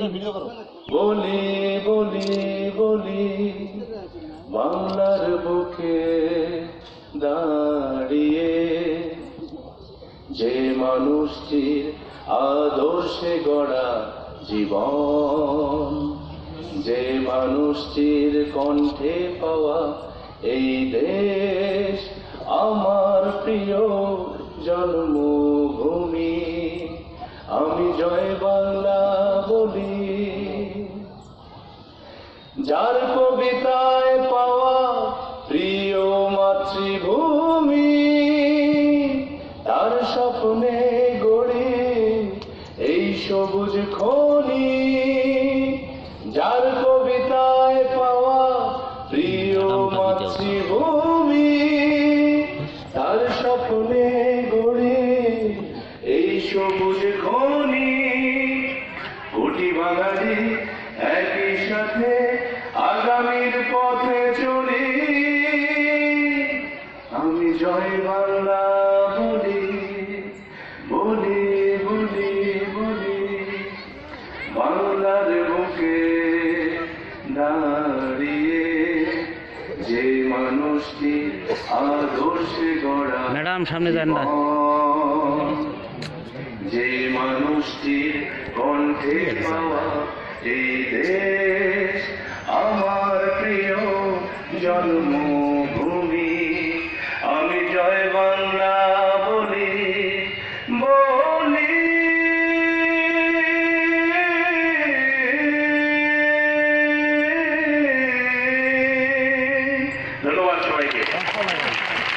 বলি বলি বলি বাংলার বুকে দাঁড়িয়ে যে মানুষটির আদর্শে গড়া জীবন, যে মানুষটির কণ্ঠে পাওয়া এই দেশ আমার প্রিয় জন্মভূমি, আমি জয় বাংলা বলি। যার কবিতায় পাওয়া প্রিয় মাতৃভূমি, তার স্বপ্নে গড়ে এই সবুজ খনি। যার কবিতায় পাওয়া প্রিয় মাতৃভূমি, তার স্বপ্নে গড়ে এই সবুজ খনি। কোটি বাঙালি একই সাথে আগামীর পথে চলি, আমি জয় বাংলা বলি বলি বলি বলি। বাংলার বুকে দাঁড়িয়ে যে মানুষটি আদর্শে গড়া, ম্যাডাম সামনে যান না, যে মানুষটির কণ্ঠে পাওয়া এই দেশ আমার প্রিয় জন্ম